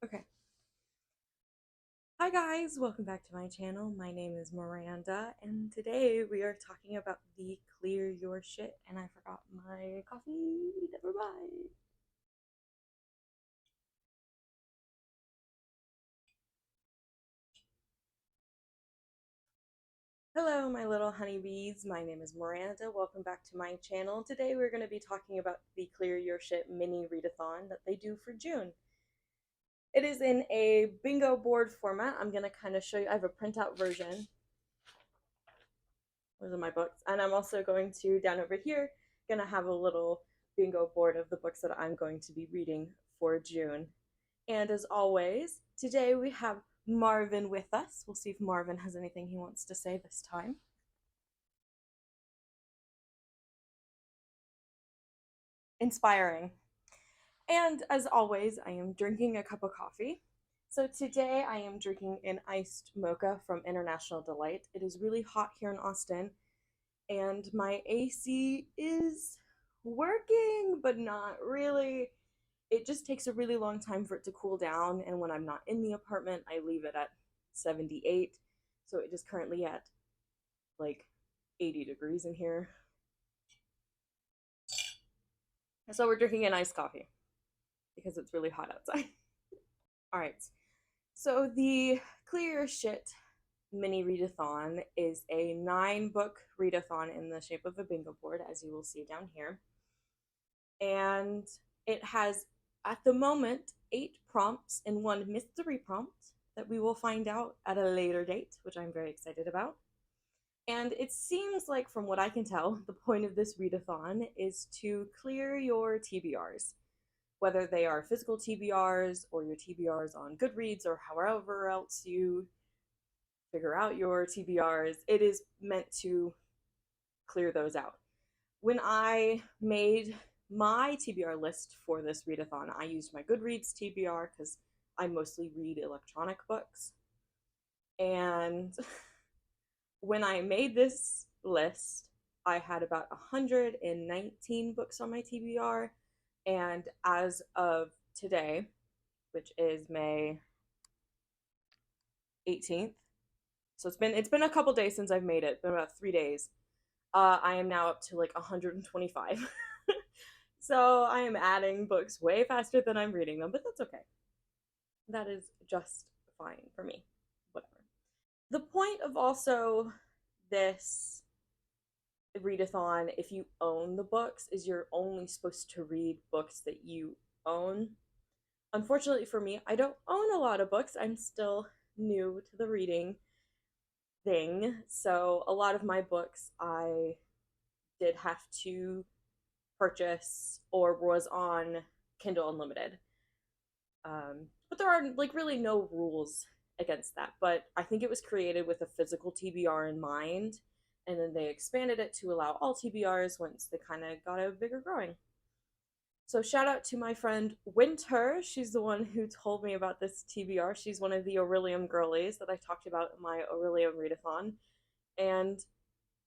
Okay. Hi guys, welcome back to my channel. My name is Miranda, and today we are talking about the Clear Your Shit, and I forgot my coffee. Never mind. Hello, my little honeybees. My name is Miranda. Welcome back to my channel. Today we're going to be talking about the Clear Your Shit Mini Readathon that they do for June. It is in a bingo board format. I'm going to kind of show you. I have a printout version. Those are my books. And I'm also going to, down over here, gonna have a little bingo board of the books that I'm going to be reading for June. And as always, today we have Marvin with us. We'll see if Marvin has anything he wants to say this time. Inspiring. And as always, I am drinking a cup of coffee. So today I am drinking an iced mocha from International Delight. It is really hot here in Austin, and my AC is working, but not really. It just takes a really long time for it to cool down, and when I'm not in the apartment, I leave it at 78. So it is currently at like 80 degrees in here. So we're drinking an iced coffee because it's really hot outside. All right. So the Clear Your Shit Mini Readathon is a 9-book readathon in the shape of a bingo board, as you will see down here. And it has, at the moment, 8 prompts and 1 mystery prompt that we will find out at a later date, which I'm very excited about. And it seems like, from what I can tell, the point of this readathon is to clear your TBRs, whether they are physical TBRs or your TBRs on Goodreads or however else you figure out your TBRs. It is meant to clear those out. When I made my TBR list for this readathon, I used my Goodreads TBR because I mostly read electronic books. And when I made this list, I had about 119 books on my TBR. And as of today, which is May 18th, so it's been a couple days since I've made it, been about 3 days. I am now up to like 125. So I am adding books way faster than I'm reading them, but that's okay. That is just fine for me. Whatever. The point of also this readathon, if you own the books, is you're only supposed to read books that you own. Unfortunately for me, I don't own a lot of books. I'm still new to the reading thing, so a lot of my books I did have to purchase or was on Kindle Unlimited. But there are like really no rules against that. But I think it was created with a physical TBR in mind, and then they expanded it to allow all TBRs once they kind of got a bigger growing. So shout out to my friend Winter. She's the one who told me about this TBR. She's one of the Aurelium girlies that I talked about in my Aurelium readathon. And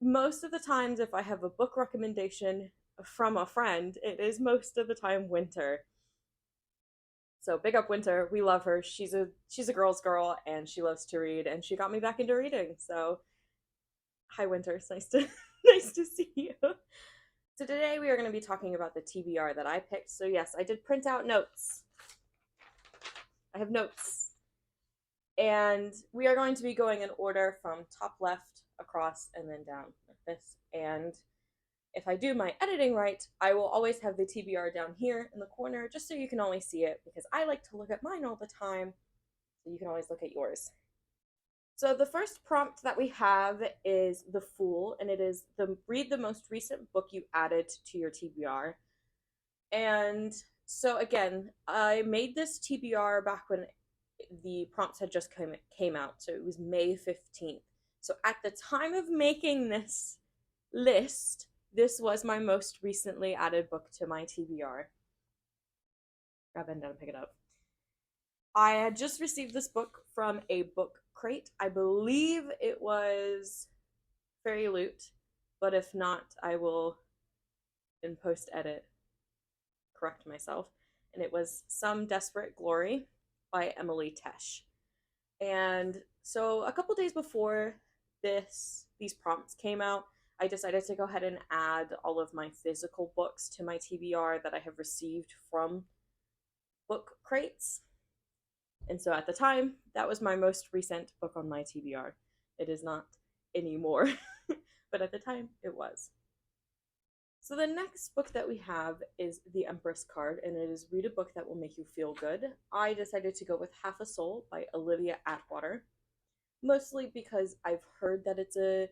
most of the times, if I have a book recommendation from a friend, it is most of the time Winter. So big up Winter. We love her. She's a girl's girl, and she loves to read, and she got me back into reading. So hi Winter, it's nice to nice to see you. So today we are going to be talking about the TBR that I picked. So yes, I did print out notes. I have notes. And we are going to be going in order from top left across and then down like this. And if I do my editing right, I will always have the TBR down here in the corner just so you can always see it, because I like to look at mine all the time, so you can always look at yours. So the first prompt that we have is The Fool, and it is read the most recent book you added to your TBR. And so again, I made this TBR back when the prompts had just came out, so it was May 15th. So at the time of making this list, this was my most recently added book to my TBR. Grab it down and pick it up. I had just received this book from a book crate. I believe it was Fairy Loot, but if not, I will, in post edit, correct myself. And it was Some Desperate Glory. by Emily Tesh. And so a couple days before these prompts came out, I decided to go ahead and add all of my physical books to my TBR that I have received from book crates. And so at the time, that was my most recent book on my TBR. It is not anymore, but at the time, it was. So the next book that we have is The Empress Card, and it is Read a Book That Will Make You Feel Good. I decided to go with Half a Soul by Olivia Atwater, mostly because I've heard that it's a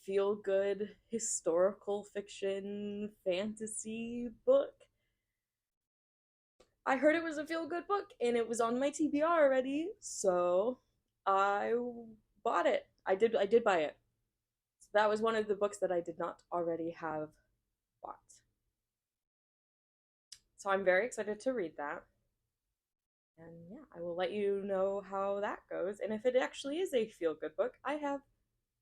feel-good historical fiction fantasy book. I heard it was a feel-good book, and it was on my TBR already, so I bought it. I did buy it. So that was one of the books that I did not already have bought. So I'm very excited to read that. And yeah, I will let you know how that goes. And if it actually is a feel good book, I have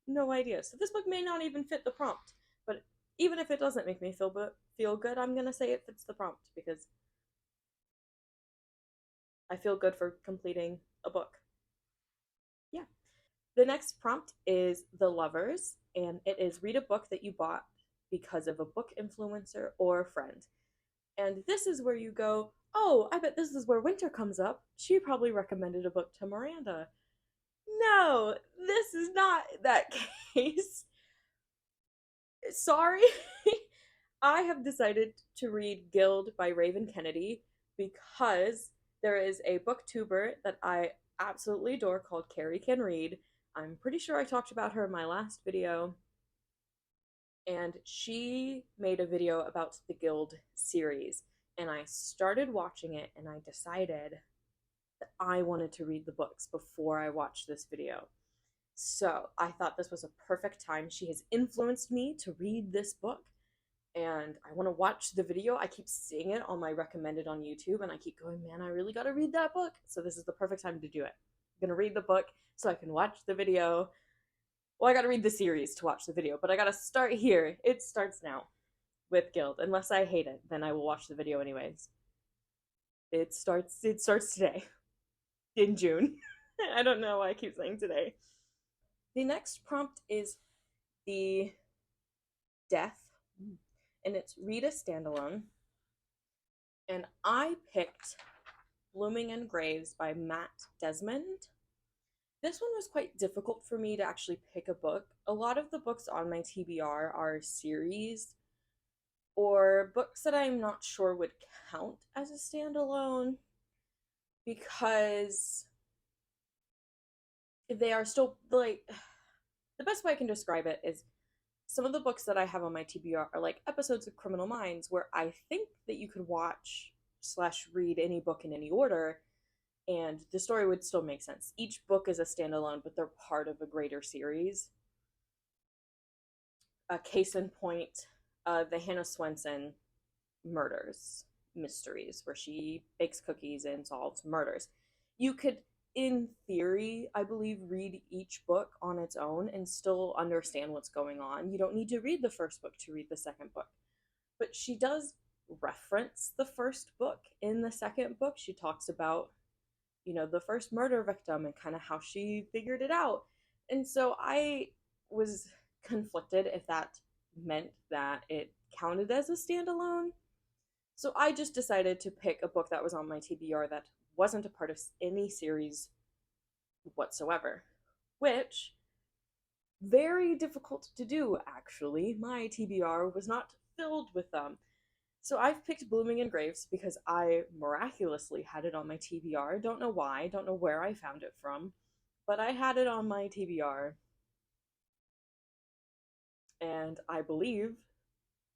no idea. So this book may not even fit the prompt. But even if it doesn't make me feel good, I'm going to say it fits the prompt because I feel good for completing a book. Yeah. The next prompt is The Lovers, and it is read a book that you bought because of a book influencer or a friend. And this is where you go, oh, I bet this is where winter comes up. She probably recommended a book to Miranda. No, this is not that case. Sorry. I have decided to read Gild by Raven Kennedy because there is a booktuber that I absolutely adore called Carrie Can Read. I'm pretty sure I talked about her in my last video. And she made a video about the Gild series. And I started watching it and I decided that I wanted to read the books before I watched this video. So I thought this was a perfect time. She has influenced me to read this book and I want to watch the video. I keep seeing it on my recommended on YouTube and I keep going, man, I really got to read that book. So this is the perfect time to do it. I'm going to read the book so I can watch the video. Well, I got to read the series to watch the video, but I got to start here. It starts now with Gild. Unless I hate it, then I will watch the video anyways. It starts today in June. I don't know why I keep saying today. The next prompt is the Death, and it's read a standalone. And I picked Blooming in Graves by Matt Desmond. This one was quite difficult for me to actually pick a book. A lot of the books on my TBR are series or books that I'm not sure would count as a standalone because they are still like the best way I can describe it is some of the books that I have on my TBR are like episodes of Criminal Minds where I think that you could watch slash read any book in any order and the story would still make sense. Each book is a standalone, but they're part of a greater series. A case in point, the Hannah Swenson murders mysteries, where she bakes cookies and solves murders. You could, in theory, I believe, read each book on its own and still understand what's going on. You don't need to read the first book to read the second book. But she does reference the first book in the second book. She talks about, the first murder victim and kind of how she figured it out. And so I was conflicted if that meant that it counted as a standalone. So I just decided to pick a book that was on my TBR that wasn't a part of any series whatsoever, which very difficult to do actually. My TBR was not filled with them. So I've picked Blooming in Graves because I miraculously had it on my TBR. Don't know why, don't know where I found it from, but I had it on my TBR. And I believe,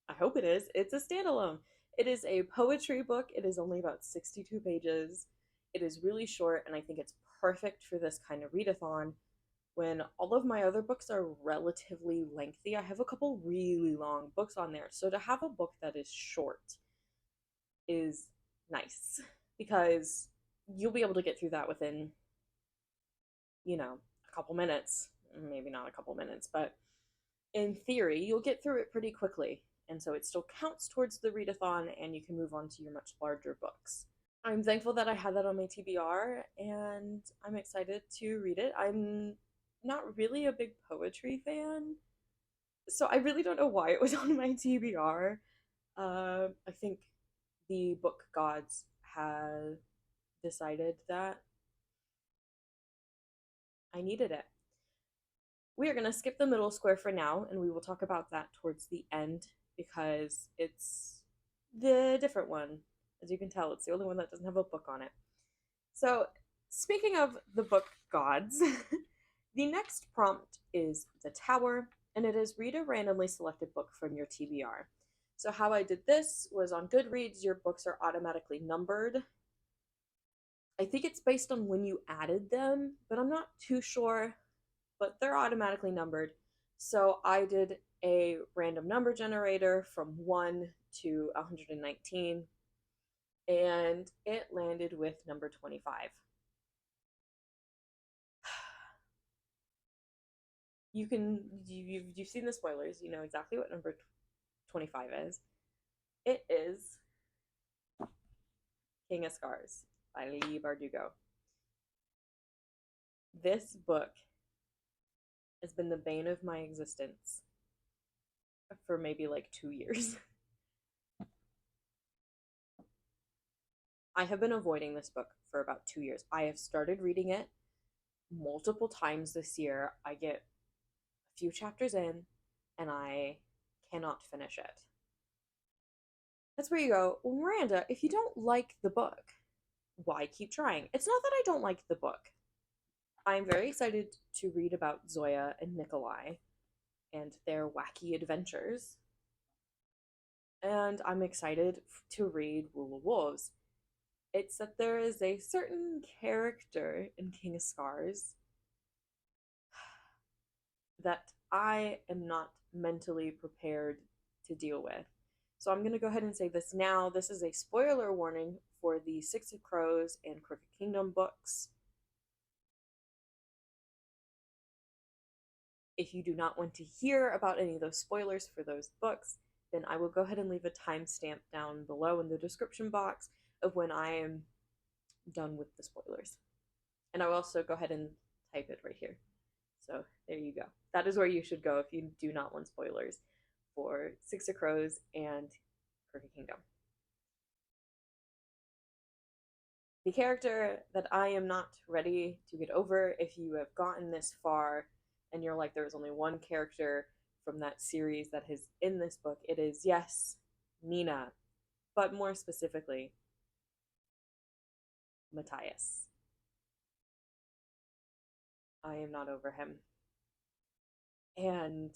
I hope it is, it's a standalone. It is a poetry book. It is only about 62 pages. It is really short, and I think it's perfect for this kind of readathon when all of my other books are relatively lengthy. I have a couple really long books on there. So to have a book that is short is nice because you'll be able to get through that within, a couple minutes. Maybe not a couple minutes, but in theory, you'll get through it pretty quickly. And so it still counts towards the readathon and you can move on to your much larger books. I'm thankful that I had that on my TBR, and I'm excited to read it. I'm not really a big poetry fan, so I really don't know why it was on my TBR. I think the book gods had decided that I needed it. We are going to skip the middle square for now, and we will talk about that towards the end because it's the different one. As you can tell, it's the only one that doesn't have a book on it. So, speaking of the book gods, the next prompt is the Tower, and it is read a randomly selected book from your TBR. So, how I did this was on Goodreads, your books are automatically numbered. I think it's based on when you added them, but I'm not too sure. But they're automatically numbered. So I did a random number generator from 1 to 119, and it landed with number 25. You've seen the spoilers, you know exactly what number 25 is. It is King of Scars by Lee Bardugo. This book has been the bane of my existence for maybe like 2 years. I have been avoiding this book for about 2 years. I have started reading it multiple times this year. I get a few chapters in and I cannot finish it. That's where you go, well, Miranda, if you don't like the book, why keep trying? It's not that I don't like the book. I'm very excited to read about Zoya and Nikolai and their wacky adventures. And I'm excited to read Rule of Wolves. It's that there is a certain character in King of Scars that I am not mentally prepared to deal with. So I'm going to go ahead and say this now. This is a spoiler warning for the Six of Crows and Crooked Kingdom books. If you do not want to hear about any of those spoilers for those books, then I will go ahead and leave a timestamp down below in the description box of when I am done with the spoilers. And I will also go ahead and type it right here. So there you go. That is where you should go if you do not want spoilers for Six of Crows and Crooked Kingdom. The character that I am not ready to get over, if you have gotten this far and you're like, there's only one character from that series that is in this book, it is, yes, Nina, but more specifically, Matthias. I am not over him. And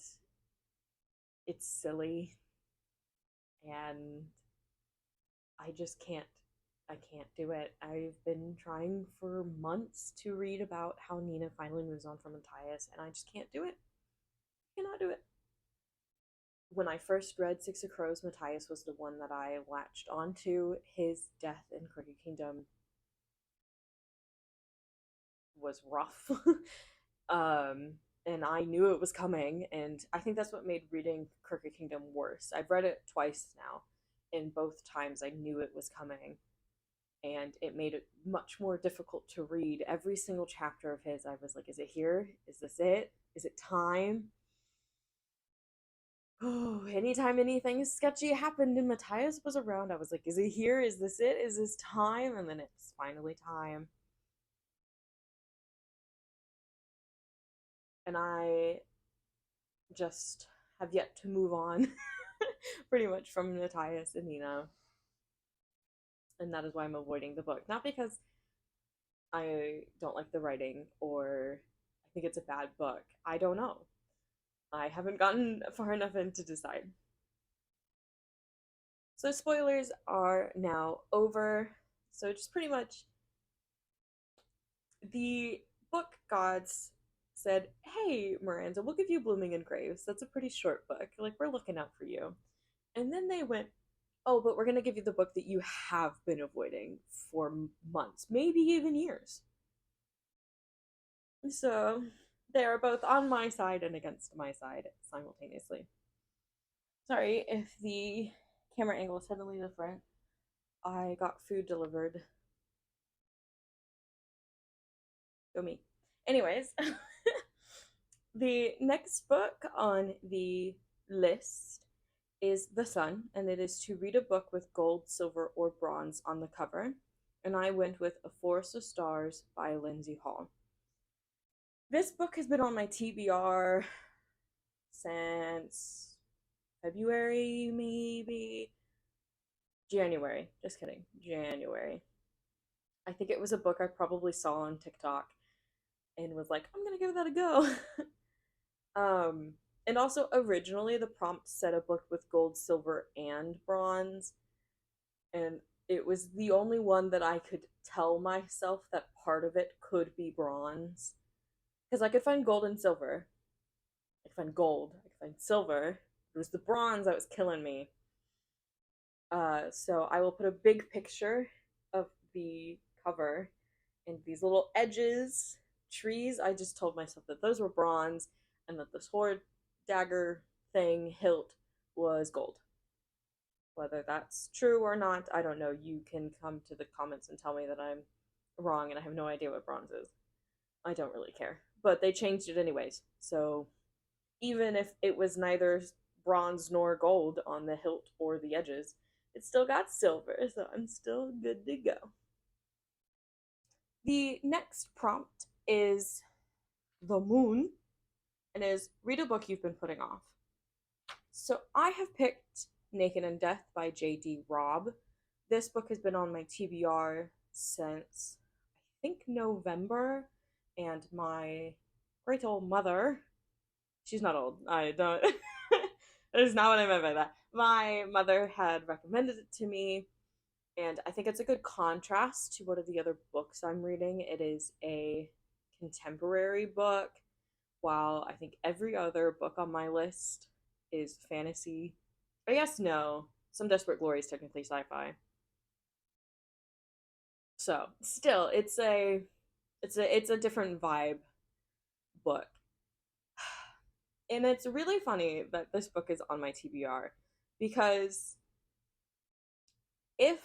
it's silly. And I just can't. I can't do it. I've been trying for months to read about how Nina finally moves on from Matthias, and I just can't do it. I cannot do it. When I first read Six of Crows, Matthias was the one that I latched onto. His death in Crooked Kingdom was rough. And I knew it was coming, and I think that's what made reading Crooked Kingdom worse. I've read it twice now, and both times I knew it was coming, and it made it much more difficult to read. Every single chapter of his, I was like, is it here? Is this it? Is it time? Oh, anytime anything sketchy happened and Matthias was around, I was like, is it here? Is this it? Is this time? And then it's finally time. And I just have yet to move on pretty much from Matthias and Nina. And that is why I'm avoiding the book. Not because I don't like the writing or I think it's a bad book. I don't know. I haven't gotten far enough in to decide. So spoilers are now over. So just pretty much the book gods said, hey, Miranda, we'll give you Blooming in Graves. That's a pretty short book. Like, we're looking out for you. And then they went, oh, but we're going to give you the book that you have been avoiding for months, maybe even years. So they are both on my side and against my side simultaneously. Sorry if the camera angle is suddenly different. I got food delivered. Go me. Anyways, the next book on the list is The Sun, and it is to read a book with gold, silver, or bronze on the cover. And I went with A Forest of Stars by Lindsay Hall. This book has been on my TBR since February, maybe January. Just kidding. January. I think it was a book I probably saw on TikTok and was like, I'm gonna give that a go. And also originally the prompt said a book with gold, silver, and bronze, and it was the only one that I could tell myself that part of it could be bronze. Because I could find gold and silver. I could find gold. I could find silver. It was the bronze that was killing me. So I will put a big picture of the cover and these little edges, trees. I just told myself that those were bronze and that the sword dagger thing, hilt, was gold. Whether that's true or not, I don't know. You can come to the comments and tell me that I'm wrong and I have no idea what bronze is. I don't really care. But they changed it anyways. So even if it was neither bronze nor gold on the hilt or the edges, it still got silver, so I'm still good to go. The next prompt is The Moon, and is read a book you've been putting off. So I have picked Naked in Death by J.D. Robb. This book has been on my TBR since I think November, and my great old mother, she's not old, I don't, that is not what I meant by that. My mother had recommended it to me, and I think it's a good contrast to one of the other books I'm reading. It is a contemporary book, while I think every other book on my list is fantasy. I guess no, Some Desperate Glory is technically sci-fi. So still, it's a different vibe book. And it's really funny that this book is on my TBR, because if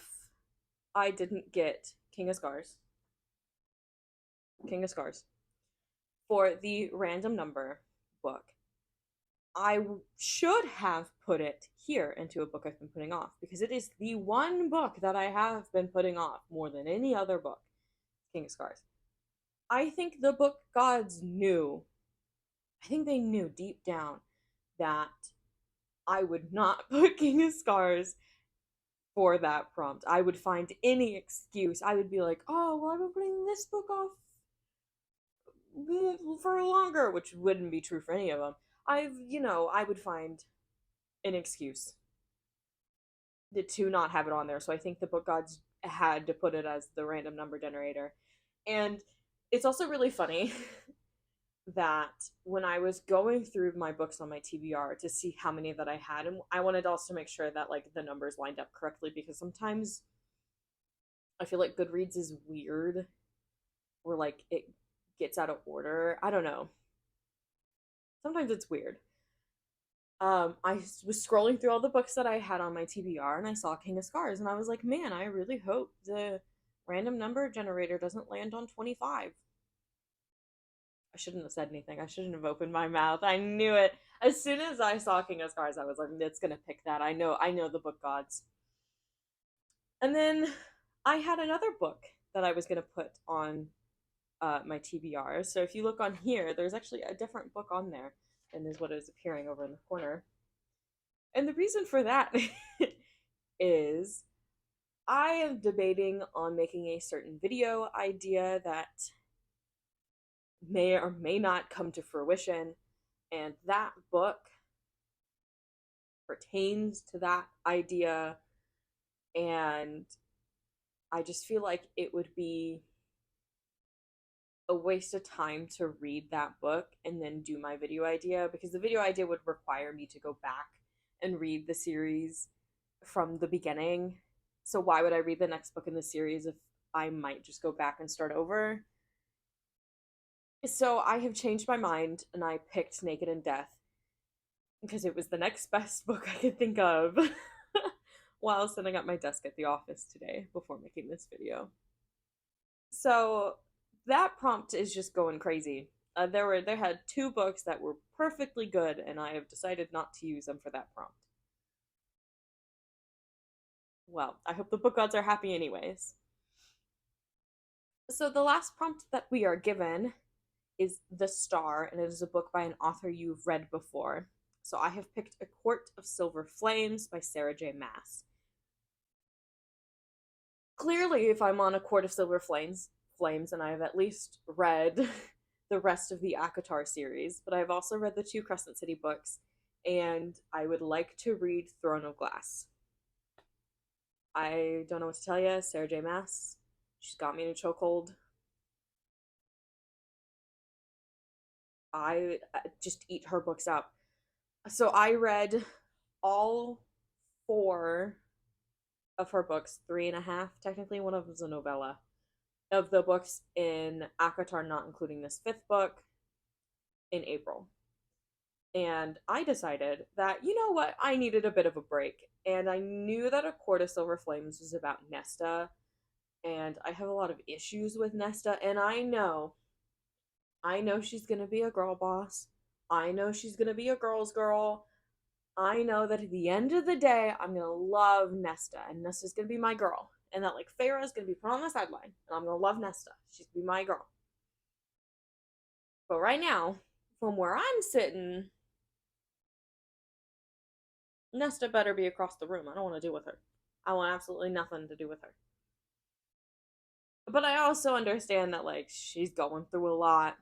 I didn't get King of Scars for the random number book, I should have put it here into a book I've been putting off, because it is the one book that I have been putting off more than any other book, King of Scars. I think the book gods knew, I think they knew deep down that I would not put King of Scars for that prompt. I would find any excuse. I would be like, oh, well, I've been putting this book off for longer, which wouldn't be true for any of them. I would find an excuse to not have it on there. So I think the book gods had to put it as the random number generator. And it's also really funny that when I was going through my books on my TBR to see how many that I had, and I wanted to also make sure that like the numbers lined up correctly, because sometimes I feel like Goodreads is weird, or like it gets out of order. I don't know. Sometimes it's weird. I was scrolling through all the books that I had on my TBR, and I saw King of Scars, and I was like, man, I really hope the random number generator doesn't land on 25. I shouldn't have said anything. I shouldn't have opened my mouth. I knew it. As soon as I saw King of Scars, I was like, it's gonna pick that. I know the book gods. And then I had another book that I was gonna put on my TBR. So if you look on here, there's actually a different book on there, and is what is appearing over in the corner. And the reason for that is I am debating on making a certain video idea that may or may not come to fruition, and that book pertains to that idea, and I just feel like it would be a waste of time to read that book and then do my video idea, because the video idea would require me to go back and read the series from the beginning. So why would I read the next book in the series if I might just go back and start over? So I have changed my mind, and I picked Naked in Death because it was the next best book I could think of. while sitting at my desk at the office today before making this video. So that prompt is just going crazy. There had two books that were perfectly good, and I have decided not to use them for that prompt. Well, I hope the book gods are happy anyways. So the last prompt that we are given is The Star, and it is a book by an author you've read before. So I have picked A Court of Silver Flames by Sarah J. Maas. Clearly, if I'm on A Court of Silver Flames, and I have at least read the rest of the ACOTAR series, but I've also read the two Crescent City books, and I would like to read Throne of Glass. I don't know what to tell you. Sarah J. Maas, she's got me in a chokehold. I just eat her books up. So I read all four of her books, three and a half, technically. One of them is a novella, of the books in ACOTAR, not including this fifth book, in April. And I decided that, you know what, I needed a bit of a break. And I knew that A Court of Silver Flames was about Nesta, and I have a lot of issues with Nesta, and I know she's gonna be a girl boss. I know she's gonna be a girl's girl. I know that at the end of the day, I'm gonna love Nesta, and Nesta's gonna be my girl. And that, like, Feyre's gonna be put on the sideline, and I'm gonna love Nesta. She's gonna be my girl. But right now, from where I'm sitting, Nesta better be across the room. I don't want to deal with her. I want absolutely nothing to do with her. But I also understand that, like, she's going through a lot.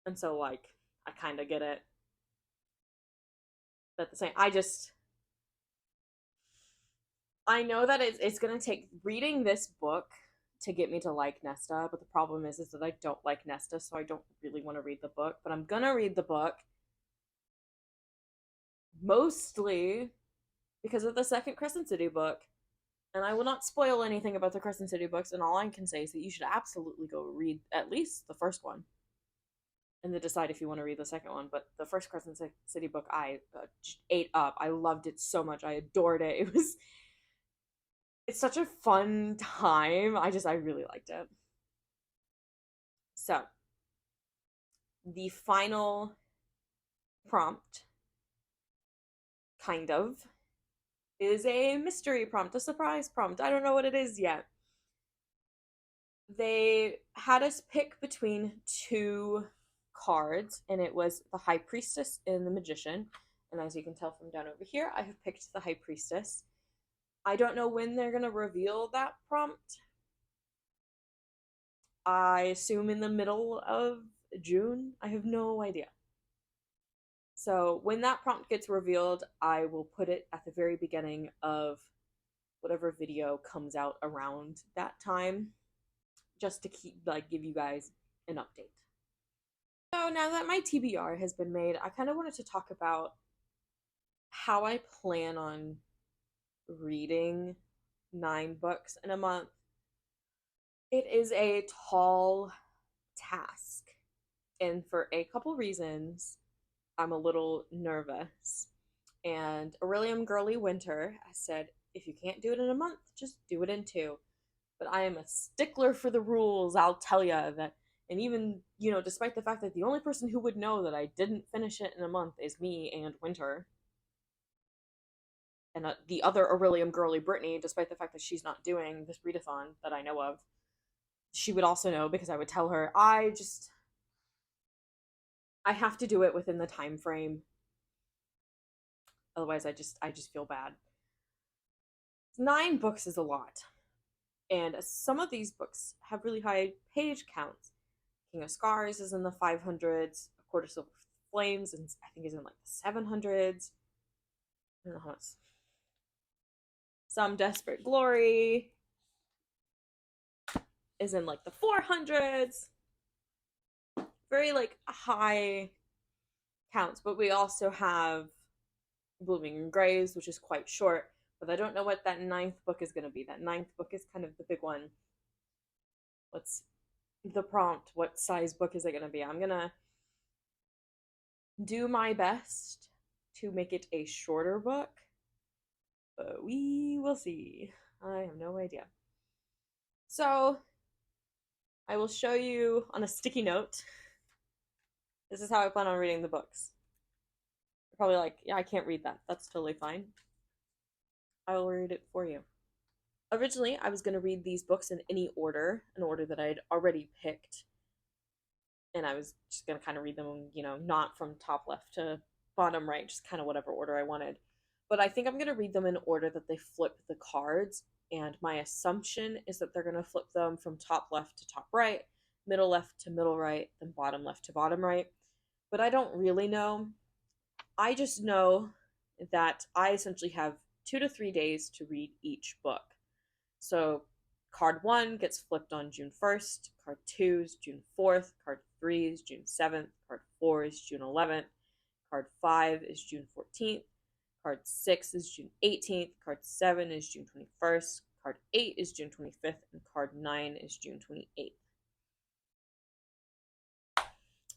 And so, like, I kind of get it. But at the same, I know that it's going to take reading this book to get me to like Nesta, but the problem is that I don't like Nesta, so I don't really want to read the book. But I'm going to read the book mostly because of the second Crescent City book. And I will not spoil anything about the Crescent City books, and all I can say is that you should absolutely go read at least the first one and then decide if you want to read the second one. But the first Crescent City book I ate up. I loved it so much. I adored it. It's such a fun time. I really liked it. So, the final prompt, kind of, is a mystery prompt, a surprise prompt. I don't know what it is yet. They had us pick between two cards, and it was the High Priestess and the Magician. And as you can tell from down over here, I have picked the High Priestess. I don't know when they're going to reveal that prompt. I assume in the middle of June. I have no idea. So when that prompt gets revealed, I will put it at the very beginning of whatever video comes out around that time, just to give you guys an update. So now that my TBR has been made, I kind of wanted to talk about how I plan on reading 9 books in a month. It is a tall task, and for a couple reasons, I'm a little nervous. And Aurelium Girly Winter said, if you can't do it in a month, just do it in 2. But I am a stickler for the rules, I'll tell you that. And even, despite the fact that the only person who would know that I didn't finish it in a month is me and Winter, and the other Aurelium Girly, Brittany, despite the fact that she's not doing this readathon that I know of, she would also know because I would tell her. I have to do it within the time frame. Otherwise, I just feel bad. 9 books is a lot. And some of these books have really high page counts. King of Scars is in the 500s. A Court of Silver Flames, and I think is in like the 700s. I don't know how much. Some Desperate Glory is in like the 400s. Very like high counts. But we also have Blooming Graves, which is quite short. But I don't know what that 9th book is going to be. That 9th book is kind of the big one. What's the prompt? What size book is it going to be? I'm going to do my best to make it a shorter book. But we will see. I have no idea. So, I will show you on a sticky note. This is how I plan on reading the books. You're probably like, yeah, I can't read that. That's totally fine. I will read it for you. Originally, I was going to read these books in any order, an order that I had already picked. And I was just going to kind of read them, not from top left to bottom right, just kind of whatever order I wanted. But I think I'm going to read them in order that they flip the cards. And my assumption is that they're going to flip them from top left to top right, middle left to middle right, then bottom left to bottom right. But I don't really know. I just know that I essentially have 2 to 3 days to read each book. So card 1 gets flipped on June 1st, card 2 is June 4th, card 3 is June 7th, card 4 is June 11th, card 5 is June 14th, card 6 is June 18th, card 7 is June 21st, card 8 is June 25th, and card 9 is June 28th.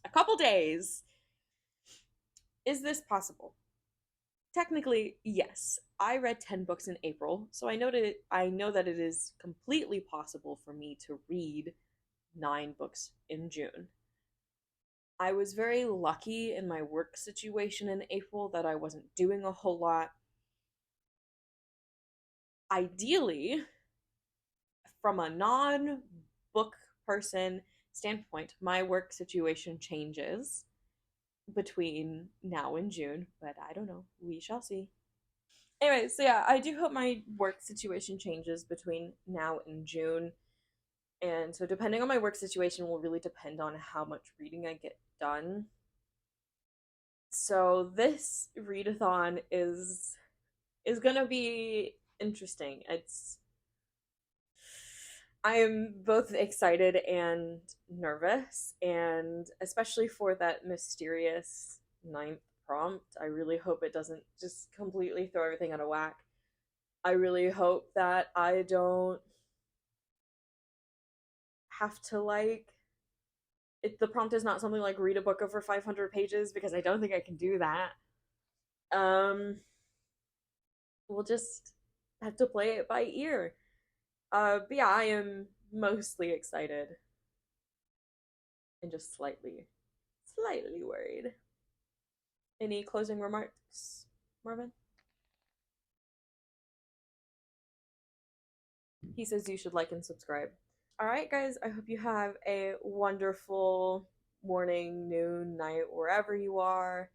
A couple days. Is this possible? Technically, yes. I read 10 books in April, so I know that it is completely possible for me to read 9 books in June. I was very lucky in my work situation in April that I wasn't doing a whole lot. Ideally, from a non-book person standpoint, my work situation changes between now and June, but I don't know. We shall see. Anyway, so yeah, I do hope my work situation changes between now and June. And so depending on my work situation will really depend on how much reading I get done. So this readathon is gonna be interesting. I am both excited and nervous, and especially for that mysterious ninth prompt. I really hope it doesn't just completely throw everything out of whack. I really hope that I don't have to the prompt is not something like read a book over 500 pages, because I don't think I can do that. Um we'll just have to play it by ear. But yeah, I am mostly excited and just slightly worried. Any closing remarks, Marvin? He says you should like and subscribe. All right, guys, I hope you have a wonderful morning, noon, night, wherever you are,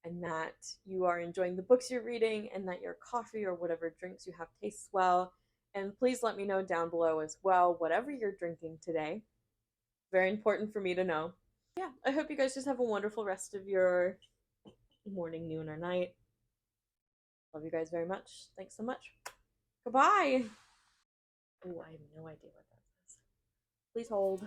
and that you are enjoying the books you're reading, and that your coffee or whatever drinks you have tastes well. And please let me know down below as well, whatever you're drinking today. Very important for me to know. Yeah, I hope you guys just have a wonderful rest of your morning, noon, or night. Love you guys very much. Thanks so much. Goodbye. Oh, I have no idea what that is. Please hold.